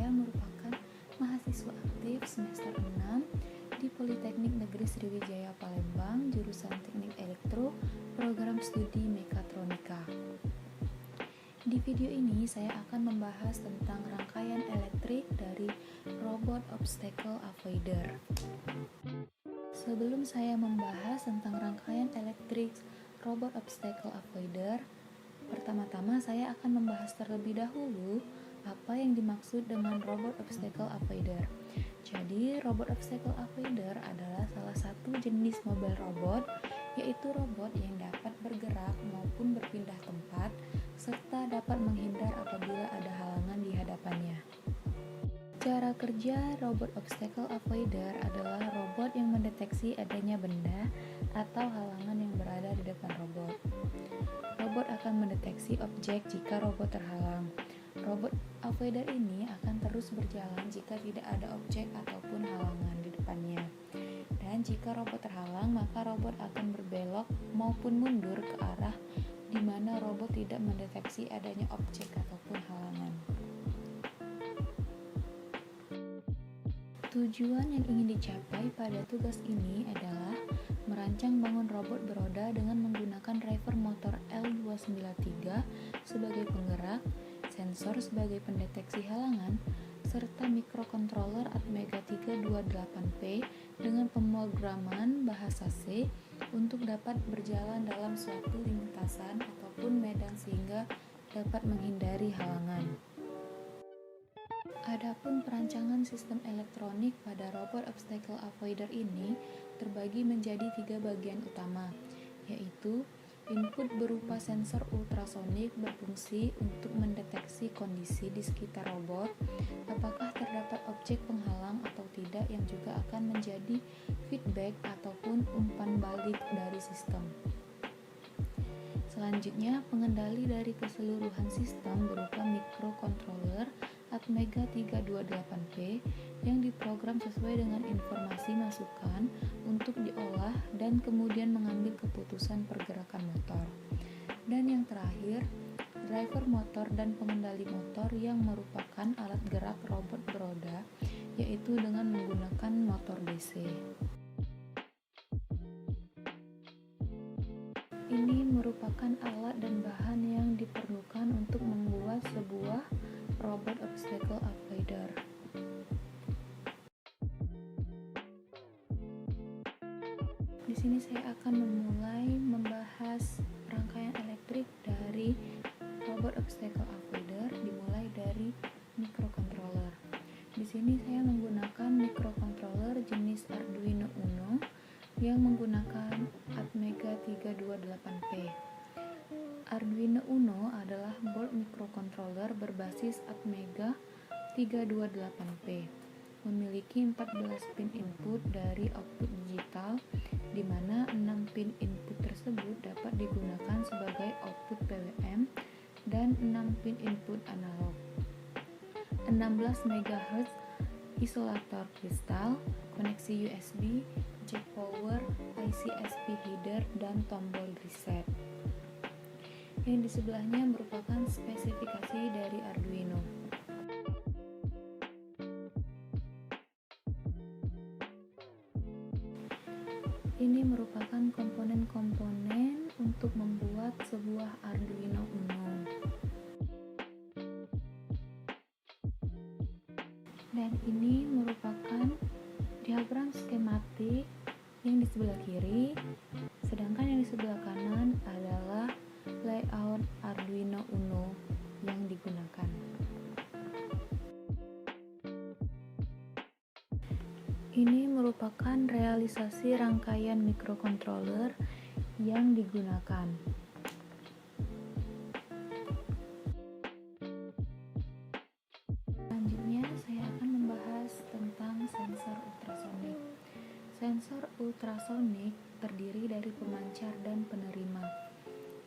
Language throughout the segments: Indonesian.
saya merupakan mahasiswa aktif semester 6 di Politeknik Negeri Sriwijaya Palembang, jurusan Teknik Elektro, program studi Mekatronika. Di video ini saya akan membahas tentang rangkaian elektrik dari robot obstacle avoider. Sebelum saya membahas tentang rangkaian elektrik robot obstacle avoider, pertama-tama saya akan membahas terlebih dahulu apa yang dimaksud dengan robot obstacle avoider. Jadi, robot obstacle avoider adalah salah satu jenis mobile robot, yaitu robot yang dapat bergerak maupun berpindah tempat serta dapat menghindar apabila ada halangan di hadapannya. Cara kerja robot obstacle avoider adalah robot yang mendeteksi adanya benda atau halangan yang berada di depan robot. Robot akan mendeteksi objek jika robot terhalang. Robot avoider ini akan terus berjalan jika tidak ada objek ataupun halangan di depannya. Dan jika robot terhalang, maka robot akan berbelok maupun mundur ke arah di mana robot tidak mendeteksi adanya objek ataupun halangan. Tujuan yang ingin dicapai pada tugas ini adalah merancang bangun robot beroda dengan menggunakan driver motor L293 sebagai penggerak, sensor sebagai pendeteksi halangan, serta mikrokontroler Atmega 328P dengan pemrograman bahasa C untuk dapat berjalan dalam suatu lintasan ataupun medan sehingga dapat menghindari halangan. Adapun perancangan sistem elektronik pada robot obstacle avoider ini terbagi menjadi 3 bagian utama, yaitu input berupa sensor ultrasonik berfungsi untuk mendeteksi kondisi di sekitar robot, apakah terdapat objek penghalang atau tidak, yang juga akan menjadi feedback ataupun umpan balik dari sistem. Selanjutnya, pengendali dari keseluruhan sistem berupa mikrokontroler Atmega 328P yang diprogram sesuai dengan informasi masukan untuk diolah dan kemudian mengambil keputusan pergerakan motor. Dan yang terakhir, driver motor dan pengendali motor yang merupakan alat gerak robot beroda, yaitu dengan menggunakan motor DC. Ini merupakan alat dan bahan yang diperlukan untuk membuat sebuah robot obstacle avoider. Di sini saya akan memulai membahas rangkaian elektrik dari robot obstacle avoider, dimulai dari mikrokontroler. Di sini saya menggunakan mikrokontroler jenis Arduino Uno yang menggunakan Atmega 328P. Arduino Uno adalah board mikrokontroler berbasis Atmega 328P. Memiliki 14 pin input dari output digital, di mana 6 pin input tersebut dapat digunakan sebagai output PWM dan 6 pin input analog. 16 MHz isolator kristal, koneksi USB, jack power, IC SP header, dan tombol reset. Yang di sebelahnya merupakan spesifikasi dari Arduino. Ini merupakan komponen-komponen untuk membuat sebuah Arduino Uno. Dan ini merupakan diagram skematik yang di sebelah kiri, sedangkan yang di sebelah kanan adalah layout Arduino Uno yang digunakan. Ini merupakan realisasi rangkaian mikrokontroler yang digunakan. Selanjutnya saya akan membahas tentang sensor ultrasonik. Sensor ultrasonik terdiri dari pemancar dan penerima.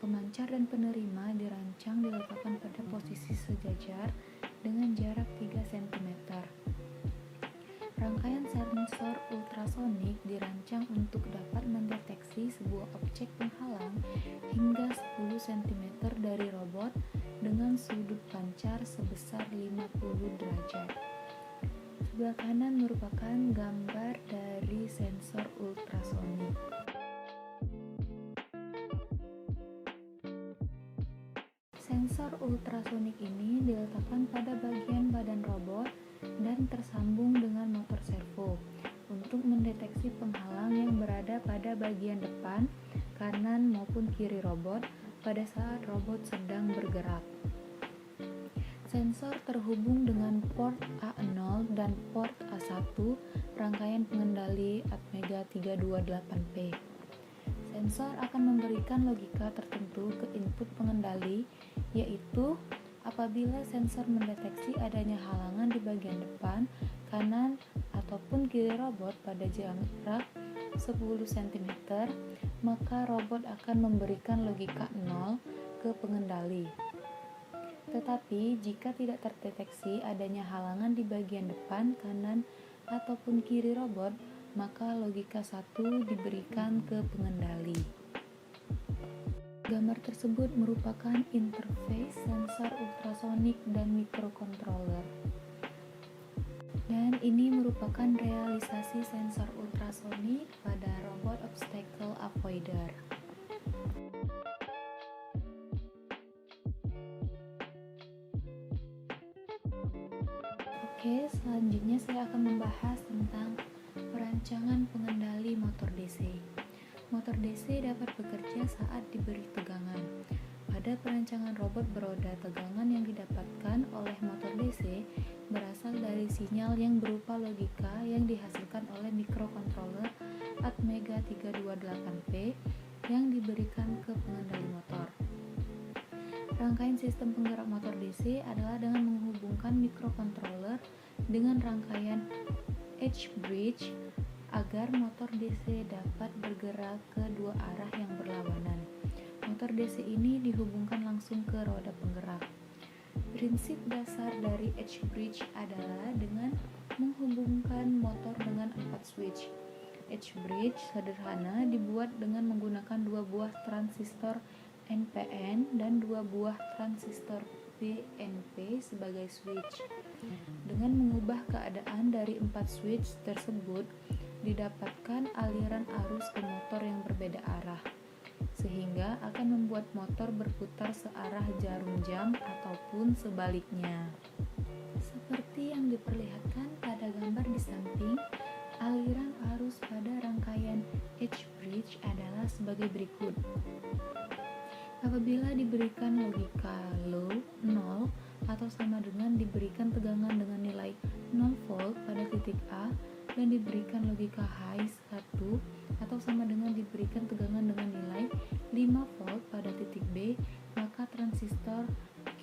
Pemancar dan penerima dirancang diletakkan pada posisi sejajar dengan jarak 3 cm. Rangkaian sensor ultrasonik dirancang untuk dapat mendeteksi sebuah objek penghalang hingga 10 cm dari robot dengan sudut pancar sebesar 50 derajat. Sebelah kanan merupakan gambar dari sensor ultrasonik. Sensor ultrasonik ini diletakkan pada bagian badan robot dan tersambung dengan motor servo untuk mendeteksi penghalang yang berada pada bagian depan, kanan maupun kiri robot pada saat robot sedang bergerak. Sensor terhubung dengan port A0 dan port A1 rangkaian pengendali Atmega 328P. Sensor akan memberikan logika tertentu ke input pengendali, yaitu apabila sensor mendeteksi adanya halangan di bagian depan, kanan, ataupun kiri robot pada jarak 10 cm, maka robot akan memberikan logika 0 ke pengendali. Tetapi jika tidak terdeteksi adanya halangan di bagian depan, kanan, ataupun kiri robot, maka logika 1 diberikan ke pengendali. Gambar tersebut merupakan interface sensor ultrasonik dan microcontroller. Dan ini merupakan realisasi sensor ultrasonik pada robot obstacle avoider. Oke, selanjutnya saya akan membahas tentang perancangan pengendali motor DC. Motor DC dapat bekerja saat diberi tegangan. Pada perancangan robot beroda, tegangan yang didapatkan oleh motor DC berasal dari sinyal yang berupa logika yang dihasilkan oleh microcontroller Atmega 328P yang diberikan ke pengendali motor. Rangkaian sistem penggerak motor DC adalah dengan menghubungkan microcontroller dengan rangkaian H-bridge agar motor DC dapat bergerak ke dua arah yang berlawanan. Motor DC ini dihubungkan langsung ke roda penggerak. Prinsip dasar dari H-bridge adalah dengan menghubungkan motor dengan 4 switch. H-bridge sederhana dibuat dengan menggunakan dua buah transistor NPN dan dua buah transistor PNP sebagai switch. Dengan mengubah keadaan dari 4 switch tersebut, didapatkan aliran arus ke motor yang berbeda arah, sehingga akan membuat motor berputar searah jarum jam ataupun sebaliknya. Seperti yang diperlihatkan pada gambar di samping, aliran arus pada rangkaian H-bridge adalah sebagai berikut. Apabila diberikan logika low 0 atau sama dengan diberikan tegangan dengan nilai 0 volt pada titik A dan diberikan logika high 1 atau sama dengan diberikan tegangan dengan nilai 5 volt pada titik B, maka transistor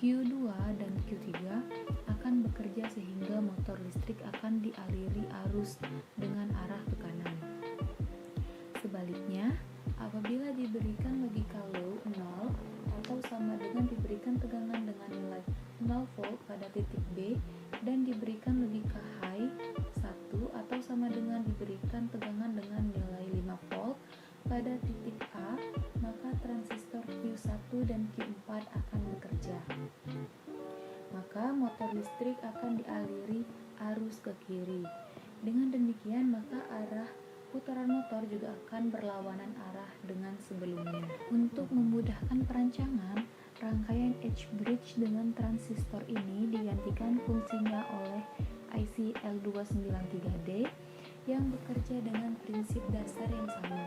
Q2 dan Q3 akan bekerja sehingga motor listrik akan dialiri arus dengan arah ke kanan. Sebaliknya, apabila diberikan logika low 0 atau sama dengan diberikan tegangan dengan nilai 0 volt pada titik B dan diberikan logika high 1 atau sama dengan diberikan tegangan dengan nilai 5 volt pada titik A, maka transistor Q1 dan Q4 akan bekerja. Maka motor listrik akan dialiri arus ke kiri. Dengan demikian, maka arah putaran motor juga akan berlawanan arah dengan sebelumnya. Untuk memudahkan perancangan, rangkaian H-bridge dengan transistor ini digantikan fungsinya oleh IC L293D yang bekerja dengan prinsip dasar yang sama.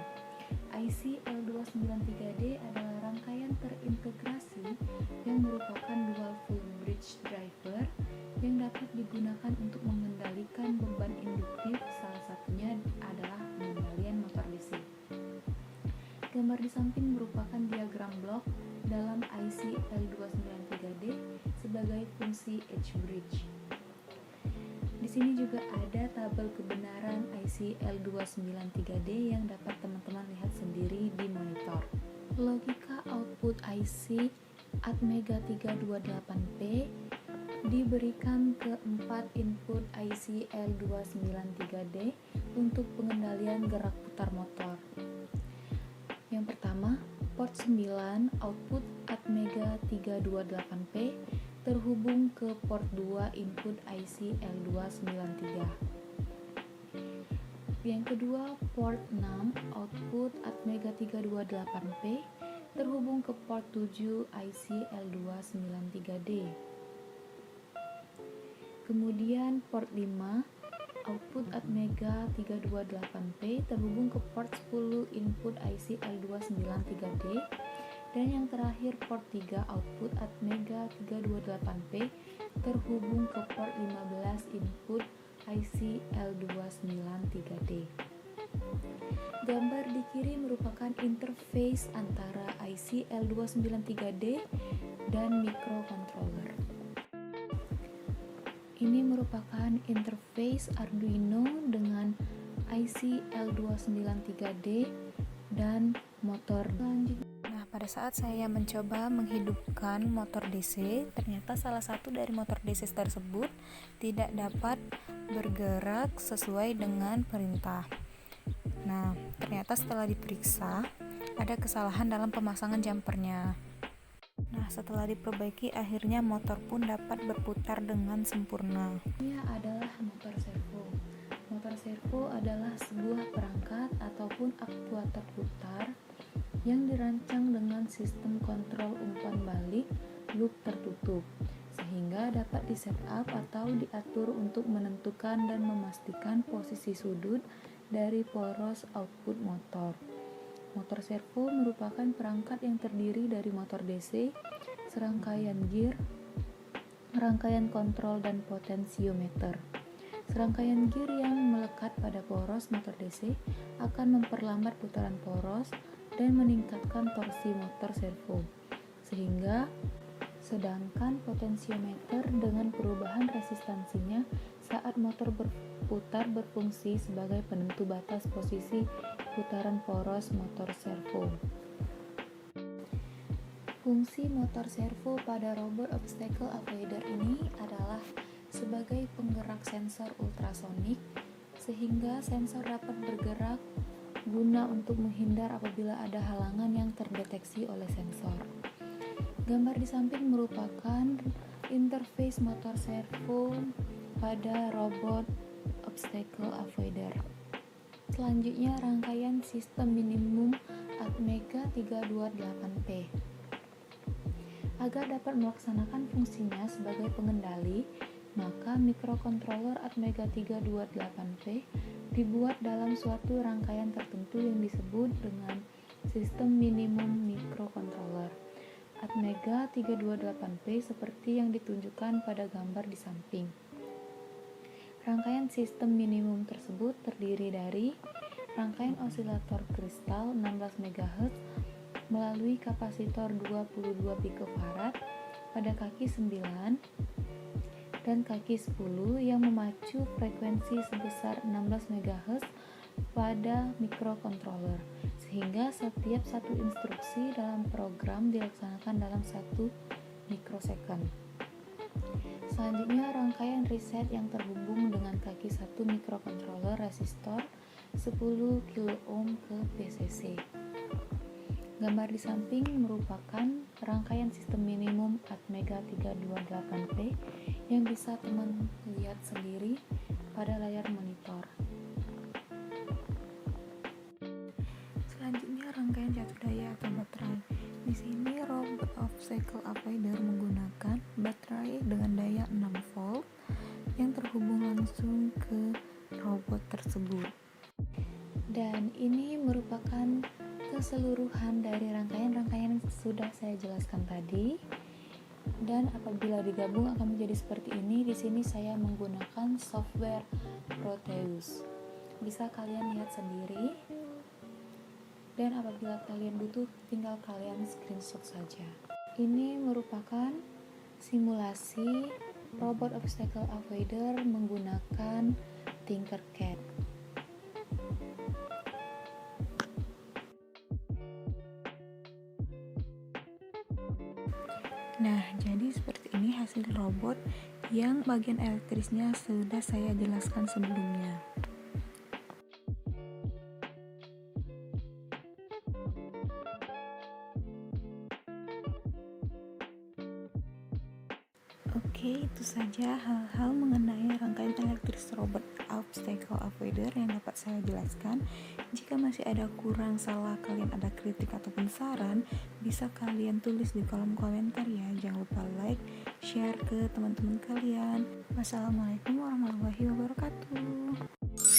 IC L293D adalah rangkaian terintegrasi yang merupakan dual full bridge driver yang dapat digunakan untuk mengendalikan beban induktif, salah satunya adalah pengendalian motor DC. Gambar di samping merupakan diagram blok dalam IC L293D sebagai fungsi H-bridge. Di sini juga ada tabel kebenaran IC L293D yang dapat teman-teman lihat sendiri di monitor. Logika output IC Atmega 328P diberikan ke 4 input IC L293D untuk pengendalian gerak putar motor. Yang pertama, port 9 output Atmega 328P terhubung ke port 2 input IC L293. Yang kedua, port 6 output Atmega 328P terhubung ke port 7 IC L293D. Kemudian port 5 output Atmega 328P terhubung ke port 10 input IC L293D. Dan yang terakhir port 3 output Atmega 328P terhubung ke port 15 input IC L293D. Gambar di kiri merupakan interface antara IC L293D dan microcontroller. Ini merupakan interface Arduino dengan IC L293D dan motor. Nah, pada saat saya mencoba menghidupkan motor DC, ternyata salah satu dari motor DC tersebut tidak dapat bergerak sesuai dengan perintah. Nah, ternyata setelah diperiksa, ada kesalahan dalam pemasangan jumpernya. Nah, setelah diperbaiki, akhirnya motor pun dapat berputar dengan sempurna. Ini adalah motor servo. Motor servo adalah sebuah perangkat ataupun aktuator putar yang dirancang dengan sistem kontrol umpan balik loop tertutup, sehingga dapat di-setup atau diatur untuk menentukan dan memastikan posisi sudut dari poros output motor. Motor servo merupakan perangkat yang terdiri dari motor DC, serangkaian gear, rangkaian kontrol, dan potensiometer. Serangkaian gear yang melekat pada poros motor DC akan memperlambat putaran poros dan meningkatkan torsi motor servo, sedangkan potensiometer dengan perubahan resistansinya saat motor berputar berfungsi sebagai penentu batas posisi putaran poros motor servo. Fungsi motor servo pada robot obstacle avoider ini adalah sebagai penggerak sensor ultrasonik, sehingga sensor dapat bergerak guna untuk menghindar apabila ada halangan yang terdeteksi oleh sensor. Gambar di samping merupakan interface motor servo pada robot obstacle avoider. Selanjutnya, rangkaian sistem minimum Atmega 328P. Agar dapat melaksanakan fungsinya sebagai pengendali, maka microcontroller Atmega 328P dibuat dalam suatu rangkaian tertentu yang disebut dengan sistem minimum microcontroller Atmega 328P seperti yang ditunjukkan pada gambar di samping. Rangkaian sistem minimum tersebut terdiri dari rangkaian osilator kristal 16 MHz melalui kapasitor 22 picofarad pada kaki 9 dan kaki 10 yang memacu frekuensi sebesar 16 MHz pada microcontroller, sehingga setiap satu instruksi dalam program dilaksanakan dalam 1 mikrosecond. Selanjutnya, rangkaian reset yang terhubung dengan kaki 1 microcontroller resistor 10 kilo ke PCC. Gambar di samping merupakan rangkaian sistem minimum Atmega 328P yang bisa teman lihat sendiri pada layar monitor. Selanjutnya, rangkaian jatuh daya atau baterai. Di sini robot obstacle avoider menggunakan baterai dengan daya 6 volt yang terhubung langsung ke robot tersebut. Dan ini merupakan keseluruhan dari rangkaian-rangkaian yang sudah saya jelaskan tadi. Dan apabila digabung akan menjadi seperti ini. Di sini saya menggunakan software Proteus. Bisa kalian lihat sendiri. Dan apabila kalian butuh, tinggal kalian screenshot saja. Ini merupakan simulasi robot obstacle avoider menggunakan Tinkercad. Nah, jadi seperti ini hasil robot yang bagian elektrisnya sudah saya jelaskan sebelumnya. Oke, itu saja hal-hal mengenai rangkaian elektris robot obstacle avoider yang dapat saya jelaskan. Jika masih ada kurang, salah, kalian ada kritik ataupun saran, bisa kalian tulis di kolom komentar ya. Jangan lupa like, share ke teman-teman kalian. Wassalamualaikum warahmatullahi wabarakatuh.